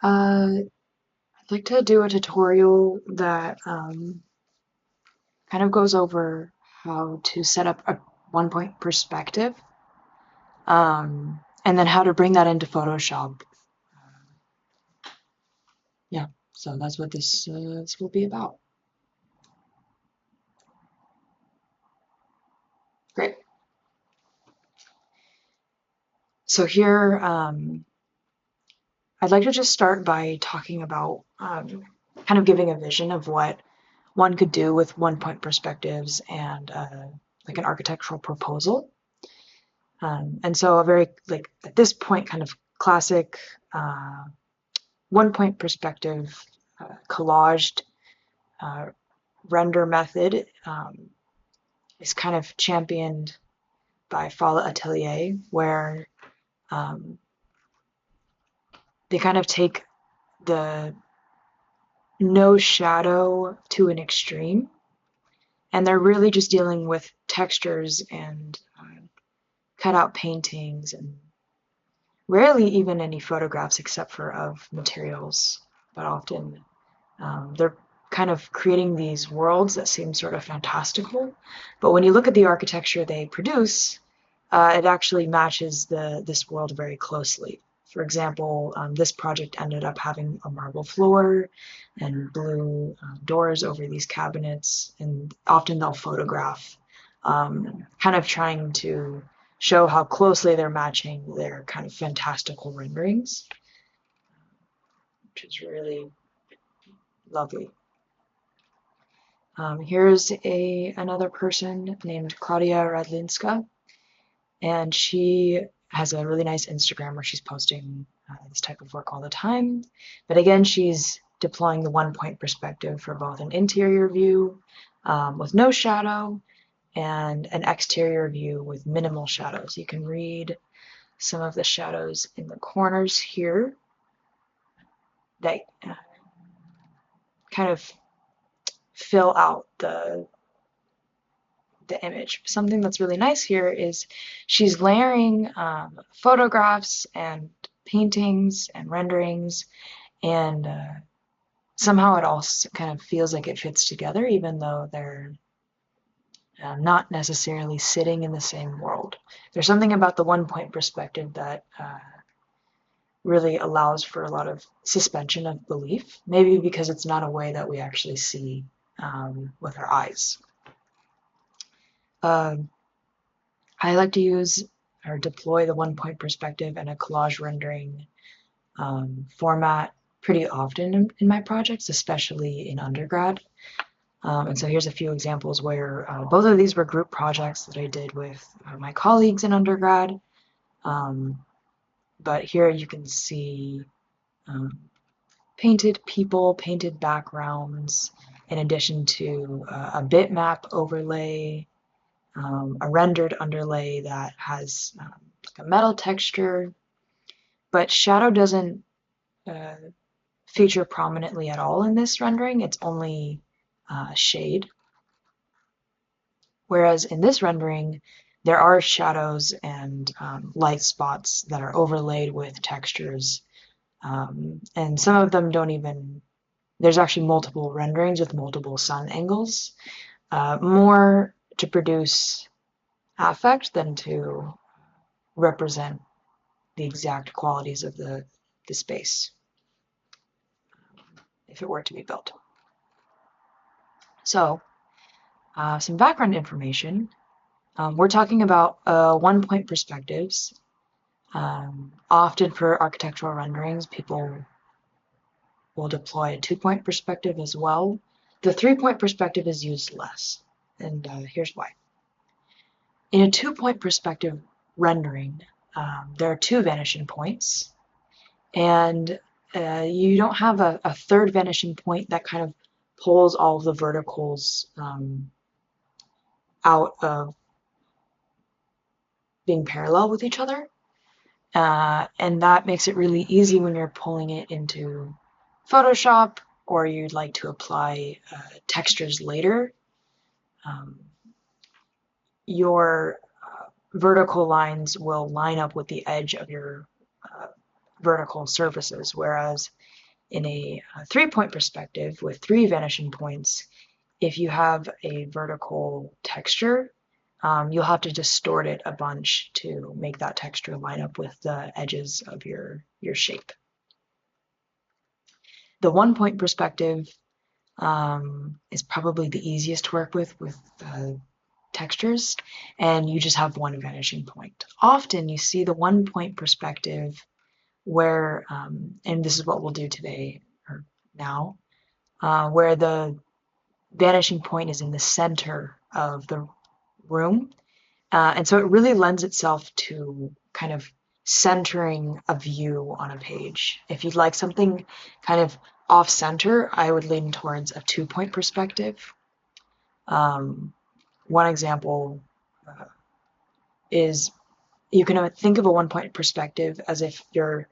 I'd like to do a tutorial that kind of goes over how to set up a one-point perspective, and then how to bring that into Photoshop. Yeah, so that's what this will be about. Great. So here, I'd like to just start by talking about kind of giving a vision of what one could do with one-point perspectives and like an architectural proposal. And so a very, like, at this point, kind of classic one-point perspective collaged uh, render method is kind of championed by Fala Atelier, where um, they kind of take the no shadow to an extreme, and they're really just dealing with textures and cutout paintings and rarely even any photographs except for of materials, but often they're kind of creating these worlds that seem sort of fantastical. But when you look at the architecture they produce, it actually matches this world very closely. For example, this project ended up having a marble floor and blue doors over these cabinets, and often they'll photograph, kind of trying to show how closely they're matching their kind of fantastical renderings, which is really lovely. Here's another person named Claudia Radlinska, and she has a really nice Instagram where she's posting this type of work all the time. But again, she's deploying the one-point perspective for both an interior view with no shadow and an exterior view with minimal shadows. You can read some of the shadows in the corners here that kind of fill out the image. Something that's really nice here is she's layering photographs and paintings and renderings, and somehow it all kind of feels like it fits together, even though they're not necessarily sitting in the same world. There's something about the one-point perspective that really allows for a lot of suspension of belief, maybe because it's not a way that we actually see with our eyes. I like to use or deploy the one-point perspective and a collage rendering format pretty often in my projects, especially in undergrad. And so here's a few examples where both of these were group projects that I did with my colleagues in undergrad. But here you can see painted people, painted backgrounds, in addition to a bitmap overlay, a rendered underlay that has like a metal texture, but shadow doesn't feature prominently at all in this rendering. It's only shade. Whereas in this rendering, there are shadows and light spots that are overlaid with textures. And some of them don't even, there's actually multiple renderings with multiple sun angles, more to produce affect than to represent the exact qualities of the space if it were to be built. So some background information. We're talking about one-point perspectives. Often for architectural renderings, people will deploy a two-point perspective as well. The three-point perspective is used less, and here's why. In a two-point perspective rendering, there are two vanishing points, and you don't have a third vanishing point that kind of pulls all of the verticals out of being parallel with each other. And that makes it really easy when you're pulling it into Photoshop or you'd like to apply textures later. Your vertical lines will line up with the edge of your vertical surfaces, whereas in a 3-point perspective with 3 vanishing points, if you have a vertical texture, you'll have to distort it a bunch to make that texture line up with the edges of your shape. The 1-point perspective is probably the easiest to work with textures, and you just have one vanishing point. Often you see the 1-point perspective where, and this is what we'll do today or now, where the vanishing point is in the center of the room. And so it really lends itself to kind of centering a view on a page. If you'd like something kind of off center, I would lean towards a 2-point perspective. One example is you can think of a 1-point perspective as if you're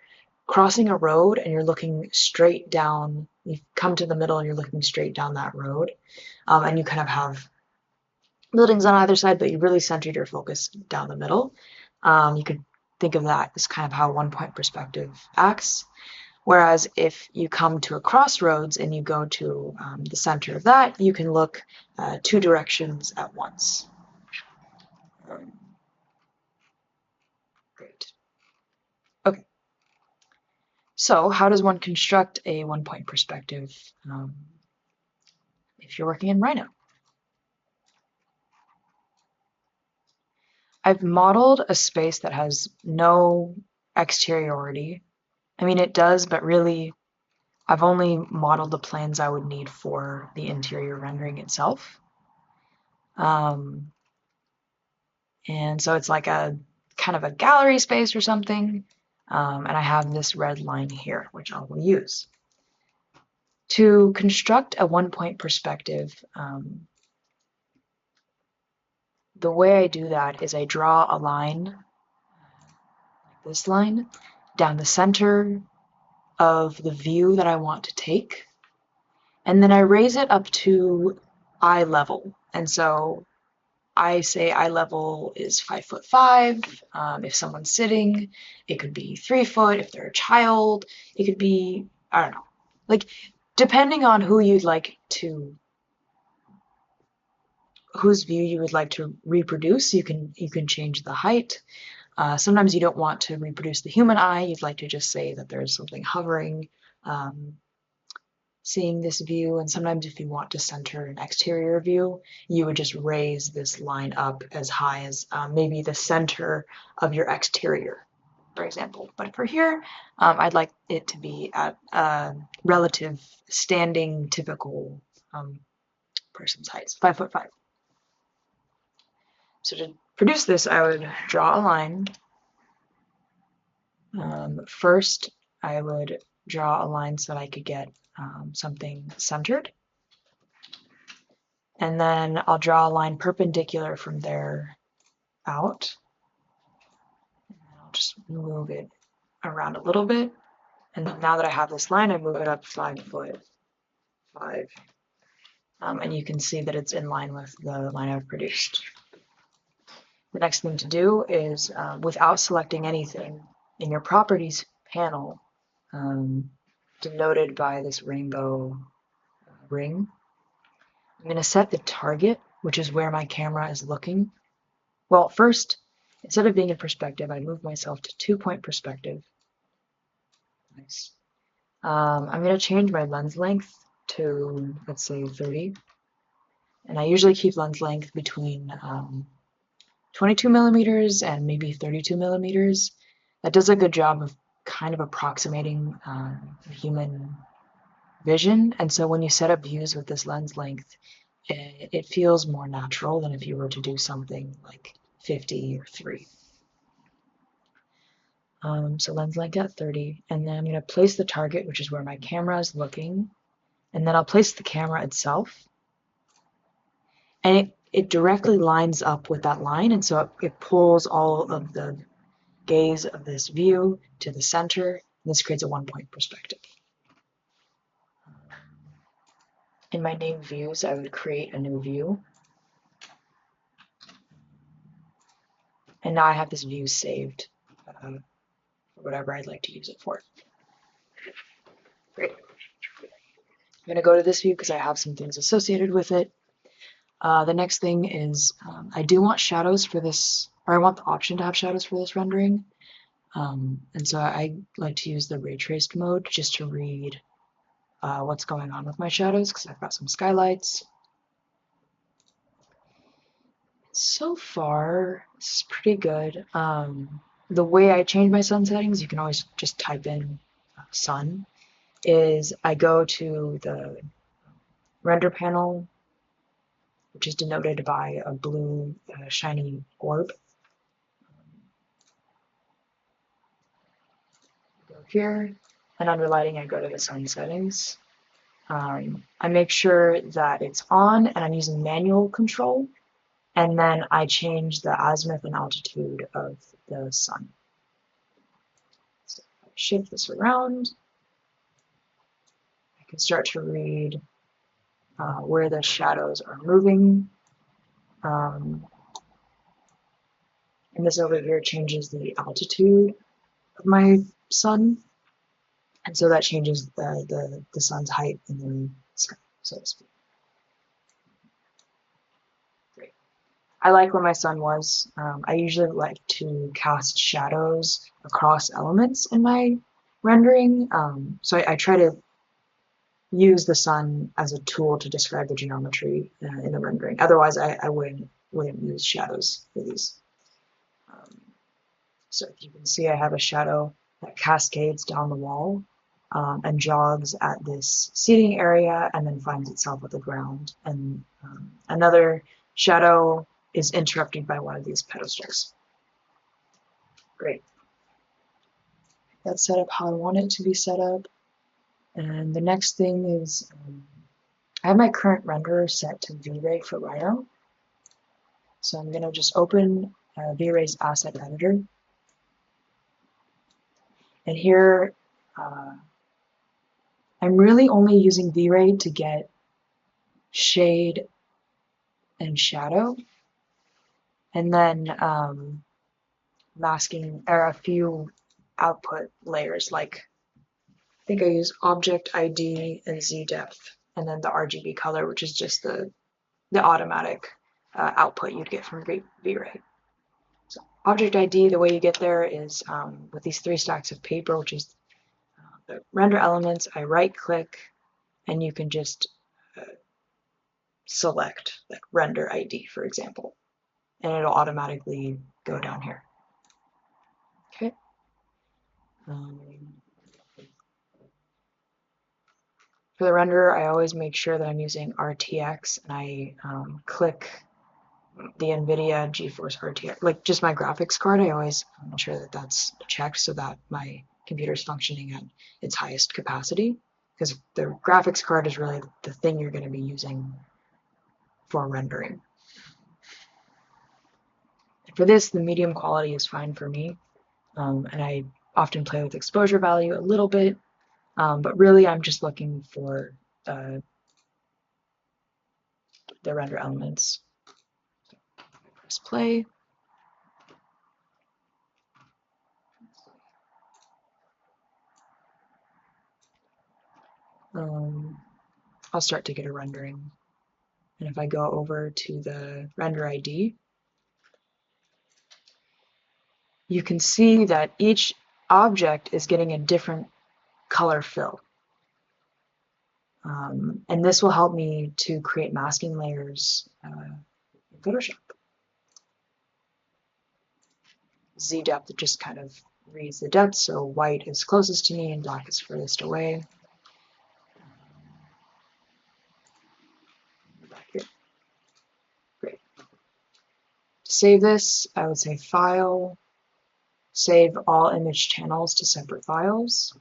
crossing a road and you're looking straight down. You've come to the middle and you're looking straight down that road, and you kind of have buildings on either side, but you really centered your focus down the middle. You could think of that as kind of how a 1-point perspective acts. Whereas if you come to a crossroads and you go to the center of that, you can look 2 directions at once. Great. Okay. So how does one construct a 1-point perspective if you're working in Rhino? I've modeled a space that has no exteriority. I mean, it does, but really, I've only modeled the plans I would need for the interior rendering itself. And so it's like a kind of a gallery space or something. And I have this red line here, which I will use. To construct a 1-point perspective, the way I do that is I draw a line, like this line, down the center of the view that I want to take, and then I raise it up to eye level. And so I say eye level is 5'5". If someone's sitting, it could be 3 foot. If they're a child, it could be, I don't know, like depending on whose view you would like to reproduce, you can change the height. Sometimes you don't want to reproduce the human eye. You'd like to just say that there's something hovering, seeing this view. And sometimes if you want to center an exterior view, you would just raise this line up as high as maybe the center of your exterior, for example. But for here, I'd like it to be at a relative standing typical person's height, 5'5". So to produce this, I would draw a line. First, I would draw a line so that I could get something centered. And then I'll draw a line perpendicular from there out. And I'll just move it around a little bit. And then now that I have this line, I move it up 5'5". And you can see that it's in line with the line I've produced. The next thing to do is, without selecting anything, in your properties panel, denoted by this rainbow ring, I'm going to set the target, which is where my camera is looking. Well, first, instead of being in perspective, I move myself to 2-point perspective. Nice. I'm going to change my lens length to, let's say, 30. And I usually keep lens length between 22 millimeters and maybe 32 millimeters. That does a good job of kind of approximating human vision. And so when you set up views with this lens length, it feels more natural than if you were to do something like 50 or 3. So lens length at 30, and then I'm going to place the target, which is where my camera is looking, and then I'll place the camera itself. And it directly lines up with that line, and so it pulls all of the gaze of this view to the center, and this creates a 1-point perspective. In my named views, I would create a new view. And now I have this view saved. for whatever I'd like to use it for. Great. I'm going to go to this view because I have some things associated with it. The next thing is I do want shadows for this, or I want the option to have shadows for this rendering. And so I like to use the ray traced mode just to read what's going on with my shadows, because I've got some skylights. So far, it's pretty good. The way I change my sun settings, you can always just type in sun, is I go to the render panel, which is denoted by a blue shiny orb. Go here, and under lighting, I go to the sun settings. I make sure that it's on, and I'm using manual control, and then I change the azimuth and altitude of the sun. So if I shift this around, I can start to read where the shadows are moving. And this over here changes the altitude of my sun. And so that changes the sun's height in the sky, so to speak. Great. I like where my sun was. I usually like to cast shadows across elements in my rendering. So I try to use the sun as a tool to describe the geometry in the rendering. Otherwise, I wouldn't use shadows for these. So if you can see, I have a shadow that cascades down the wall and jogs at this seating area and then finds itself at the ground. And another shadow is interrupted by one of these pedestals. Great. That's set up how I want it to be set up. And the next thing is I have my current renderer set to Vray for Rhino. So I'm going to just open Vray's asset editor. And here, I'm really only using Vray to get shade and shadow, and then masking or a few output layers, like I think I use object ID and Z depth, and then the RGB color, which is just the automatic output you'd get from Vray. So object ID, the way you get there is with these 3 stacks of paper, which is the render elements. I right click, and you can just select like render ID, for example, and it'll automatically go down here. Okay. For the renderer, I always make sure that I'm using RTX, and I click the NVIDIA GeForce RTX, like just my graphics card. I always make sure that that's checked so that my computer is functioning at its highest capacity, because the graphics card is really the thing you're going to be using for rendering. For this, the medium quality is fine for me, and I often play with exposure value a little bit, but really I'm just looking for the render elements. Press play. I'll start to get a rendering. And if I go over to the render ID, you can see that each object is getting a different color fill. And this will help me to create masking layers in Photoshop. Z depth just kind of reads the depth, so white is closest to me and black is furthest away. Back here. Great. To save this, I would say File, save all image channels to separate files,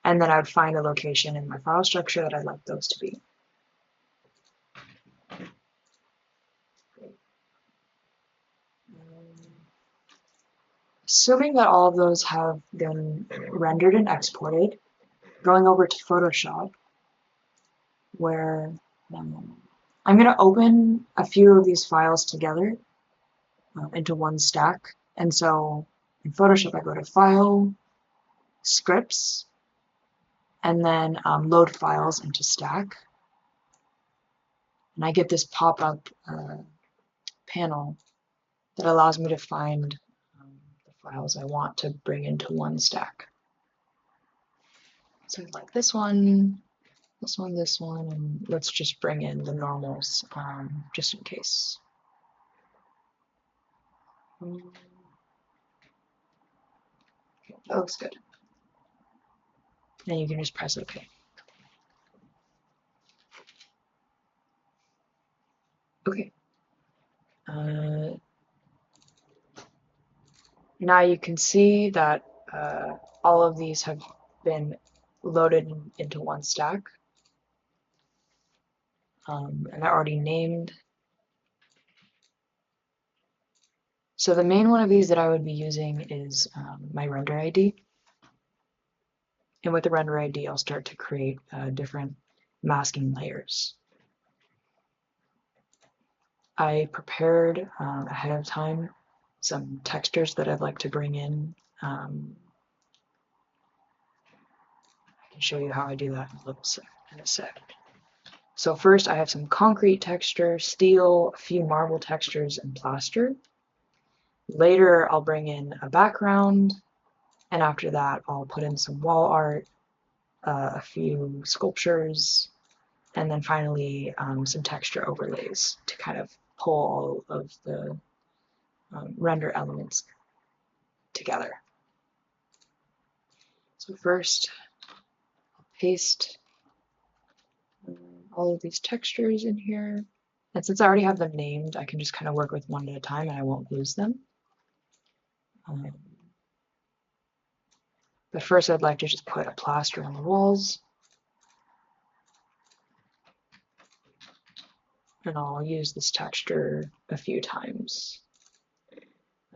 and then I would find a location in my file structure that I'd like those to be. Assuming that all of those have been rendered and exported, going over to Photoshop, where I'm going to open a few of these files together into one stack. And so in Photoshop, I go to File, scripts, and then load files into Stack. And I get this pop-up panel that allows me to find the files I want to bring into one stack. So like this one, and let's just bring in the normals just in case. Okay, that looks good. Then you can just press OK. Okay. Now you can see that all of these have been loaded into one stack. And they're already named. So the main one of these that I would be using is my render ID. And with the render ID, I'll start to create different masking layers. I prepared ahead of time some textures that I'd like to bring in. I can show you how I do that in a sec. So first I have some concrete texture, steel, a few marble textures, and plaster. Later I'll bring in a background, and after that I'll put in some wall art, a few sculptures, and then finally some texture overlays to kind of pull all of the render elements together. So first, I'll paste all of these textures in here. And since I already have them named, I can just kind of work with one at a time and I won't lose them. But first I'd like to just put a plaster on the walls. And I'll use this texture a few times.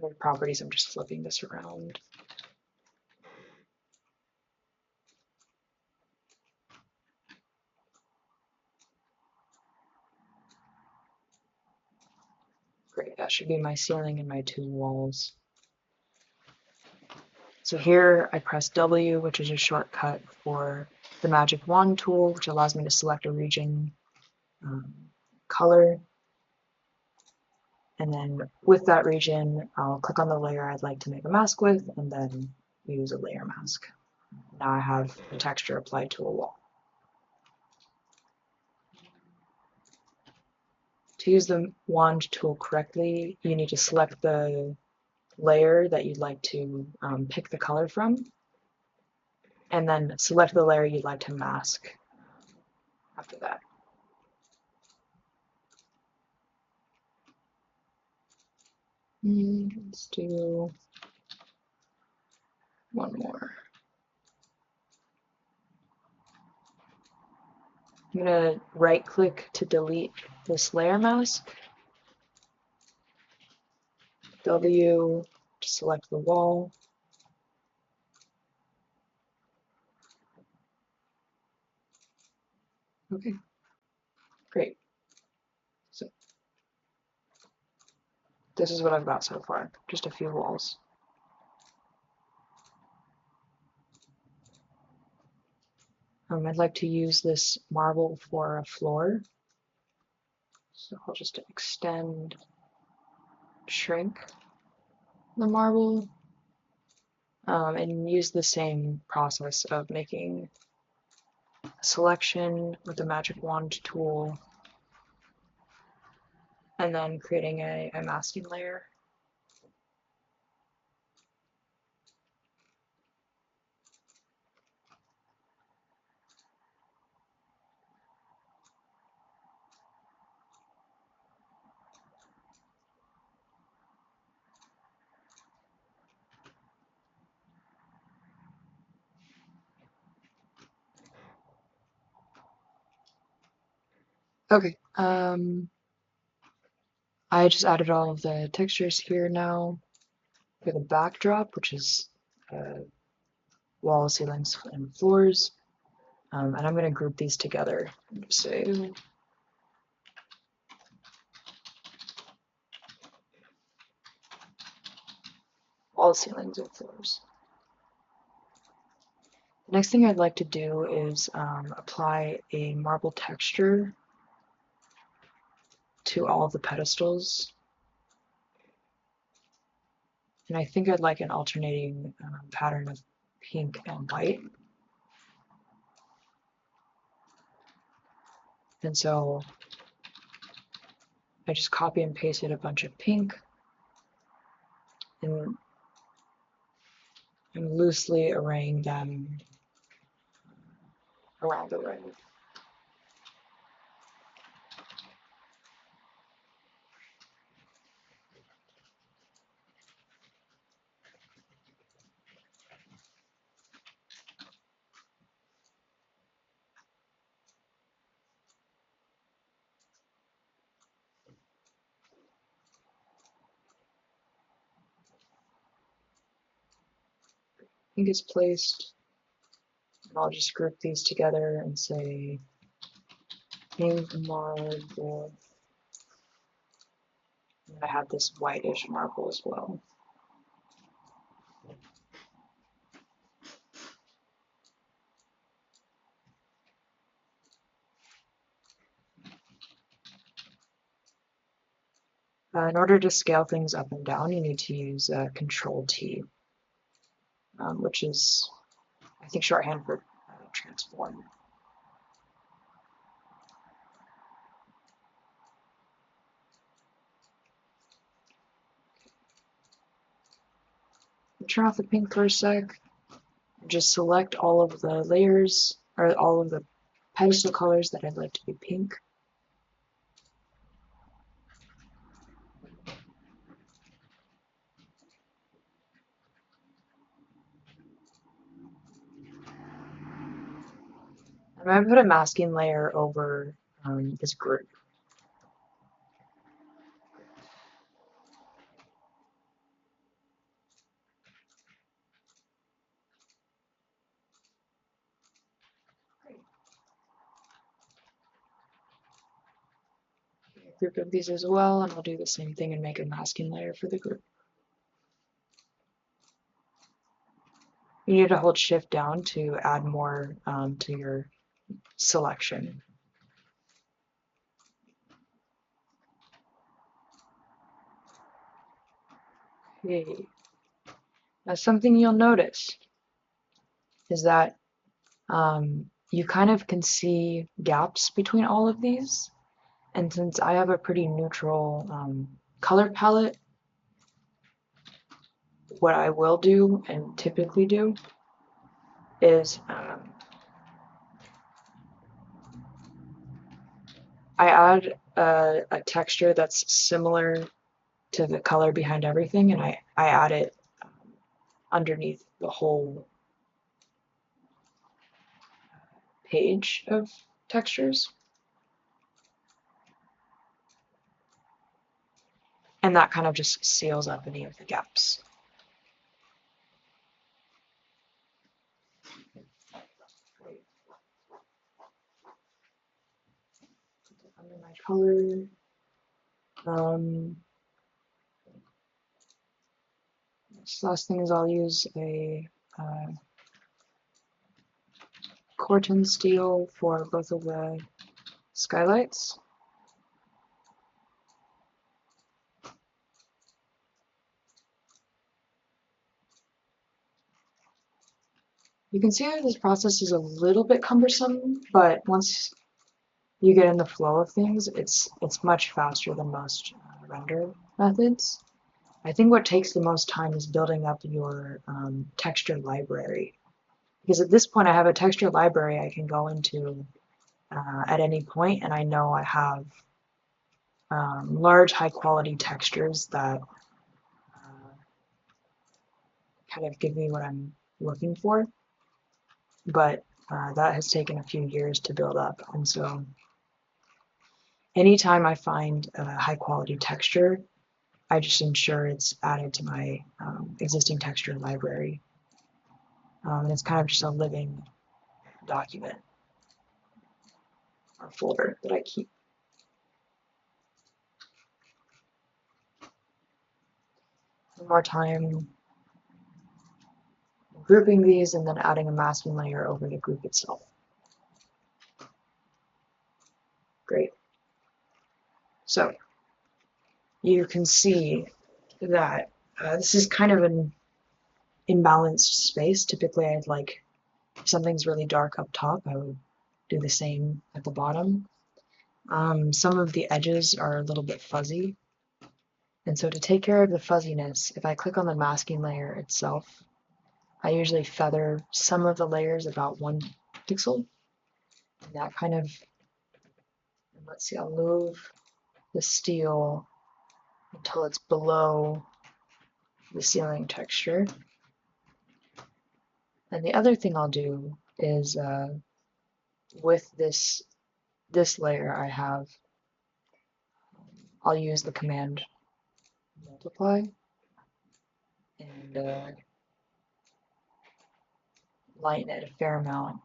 Under properties, I'm just flipping this around. Great, that should be my ceiling and my two walls. So here I press W, which is a shortcut for the magic wand tool, which allows me to select a region color. And then with that region, I'll click on the layer I'd like to make a mask with, and then use a layer mask. Now I have the texture applied to a wall. To use the wand tool correctly, you need to select the layer that you'd like to pick the color from, and then select the layer you'd like to mask after that. Let's do one more. I'm going to right click to delete this layer mask. W to select the wall. Okay, great. So this is what I've got so far, just a few walls. I'd like to use this marble for a floor. So I'll just extend, shrink the marble, and use the same process of making a selection with the magic wand tool, and then creating a masking layer. Okay, I just added all of the textures here now for the backdrop, which is walls, ceilings, and floors. And I'm going to group these together and just say all ceilings and floors. The next thing I'd like to do is apply a marble texture to all the pedestals. And I think I'd like an alternating pattern of pink and white. And so I just copy and pasted a bunch of pink and I'm loosely arraying them around the room. Pink is placed, and I'll just group these together and say pink marble. And I have this whitish marble as well. In order to scale things up and down, you need to use Control T, which is, I think, shorthand for transform. Turn off the pink for a sec. Just select all of the layers, or all of the pedestal colors that I'd like to be pink. I'm going to put a masking layer over this group. Group of these as well, and I'll do the same thing and make a masking layer for the group. You need to hold Shift down to add more to your selection. Okay. Now something you'll notice is that you kind of can see gaps between all of these. And since I have a pretty neutral color palette, what I will do and typically do is I add a texture that's similar to the color behind everything, and I add it underneath the whole page of textures. And that kind of just seals up any of the gaps. Under my color. This last thing is I'll use a Corten steel for both of the skylights. You can see that this process is a little bit cumbersome, but once you get in the flow of things, it's much faster than most render methods. I think what takes the most time is building up your texture library. Because at this point I have a texture library I can go into at any point, and I know I have large high quality textures that kind of give me what I'm looking for. But that has taken a few years to build up, and so anytime I find a high quality texture, I just ensure it's added to my existing texture library. And it's kind of just a living document or folder that I keep. One more time, grouping these and then adding a masking layer over the group itself. Great. So you can see that this is kind of an imbalanced space. Typically, I'd like, if something's really dark up top, I would do the same at the bottom. Some of the edges are a little bit fuzzy. And so to take care of the fuzziness, if I click on the masking layer itself, I usually feather some of the layers about 1 pixel. And that kind of, let's see, I'll move the steel until it's below the ceiling texture. And the other thing I'll do is with this layer I have, I'll use the command multiply and lighten it a fair amount.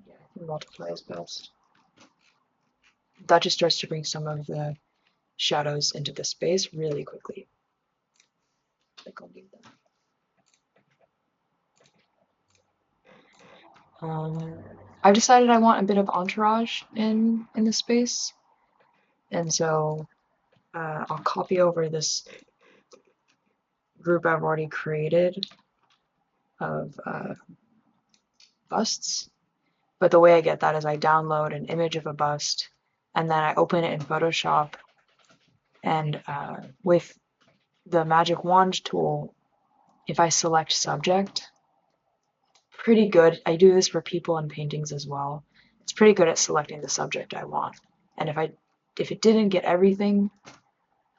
Yeah, I think multiply is best. That just starts to bring some of the shadows into the space really quickly. I think I'll leave that. I've decided I want a bit of entourage in the space, and so I'll copy over this group I've already created of busts. But the way I get that is I download an image of a bust and then I open it in Photoshop, and with the magic wand tool, if I select subject, pretty good. I do this for people and paintings as well. It's pretty good at selecting the subject I want. And if it didn't get everything,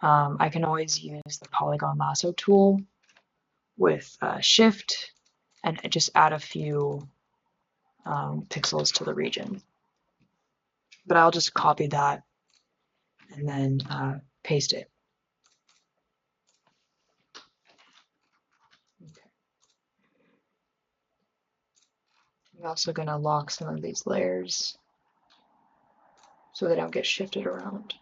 I can always use the polygon lasso tool with shift and just add a few pixels to the region. But I'll just copy that and then paste it. Okay. I'm also going to lock some of these layers so they don't get shifted around.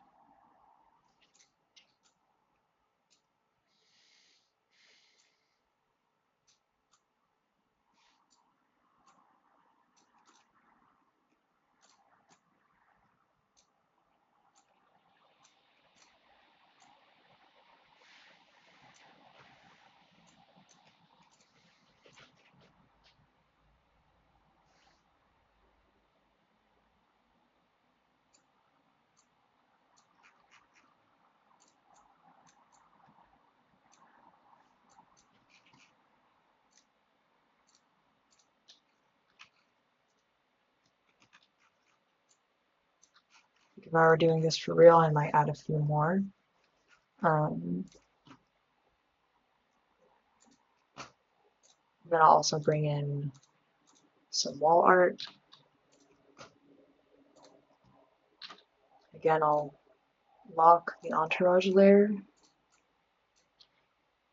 If I were doing this for real, I might add a few more. Then I'll also bring in some wall art. Again, I'll lock the entourage layer.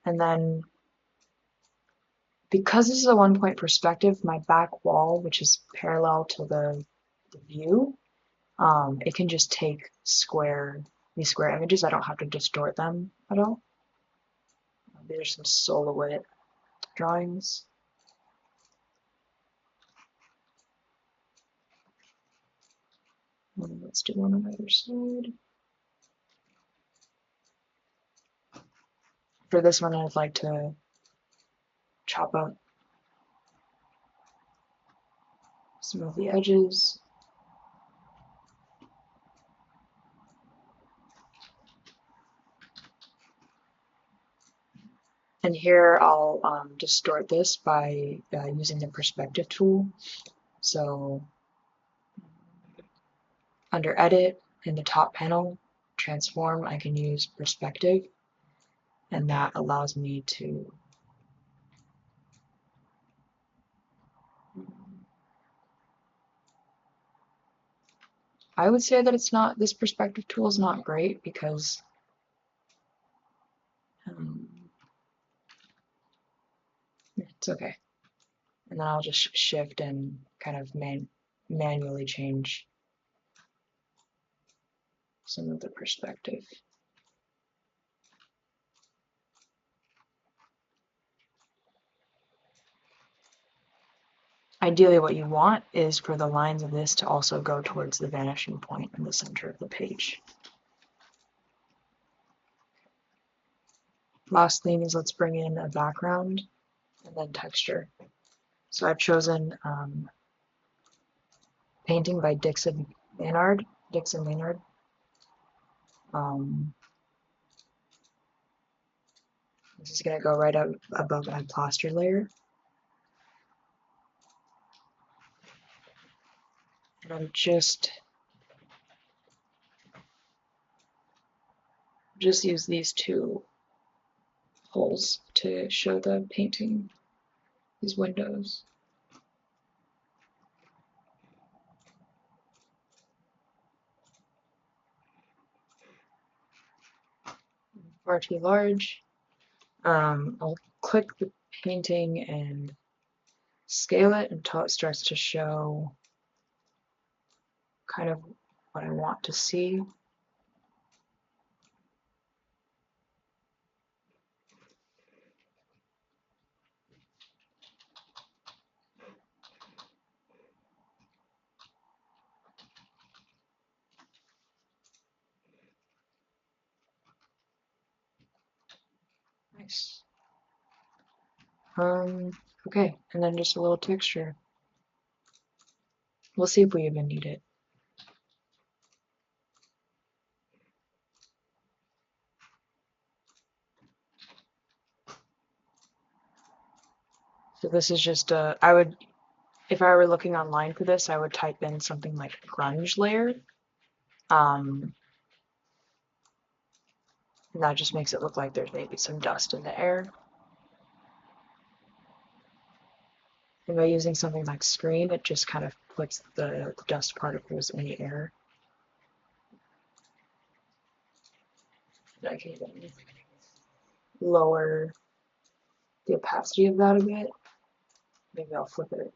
And then, because this is a 1-point perspective, my back wall, which is parallel to the view, it can just take these square images. I don't have to distort them at all. There's some silhouette drawings. And let's do one on either side. For this one, I'd like to chop up some of the edges. And here I'll distort this by using the perspective tool. So under edit in the top panel, transform, I can use perspective, and that allows me to I would say that this perspective tool is not great because it's okay. And then I'll just shift and kind of manually change some of the perspective. Ideally what you want is for the lines of this to also go towards the vanishing point in the center of the page. Last thing is let's bring in a background and then texture. So I've chosen painting by Dixon Maynard. This is going to go right up above my plaster layer. And I'm just use these two holes to show the painting, these windows. Far too large. I'll click the painting and scale it until it starts to show kind of what I want to see. Nice. Okay, and then just a little texture. We'll see if we even need it. So this is just I would, if I were looking online for this, I would type in something like grunge layer. And that just makes it look like there's maybe some dust in the air. And by using something like screen, it just kind of puts the dust particles in the air. I can even lower the opacity of that a bit. Maybe I'll flip it around.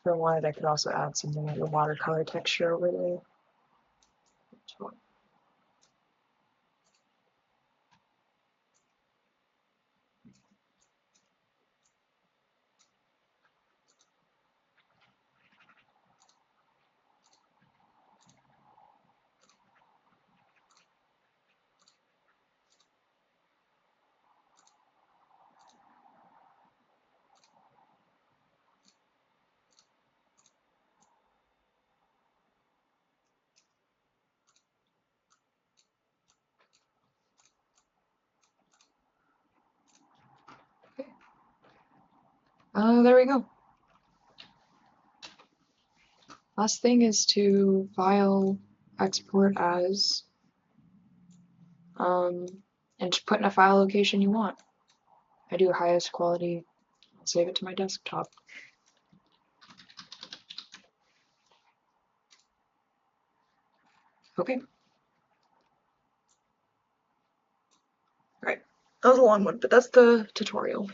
If I wanted, I could also add something like a watercolor texture over there. There we go. Last thing is to file, export as, and to put in a file location you want. I do highest quality. I'll save it to my desktop. Okay. All right. That was a long one, but that's the tutorial.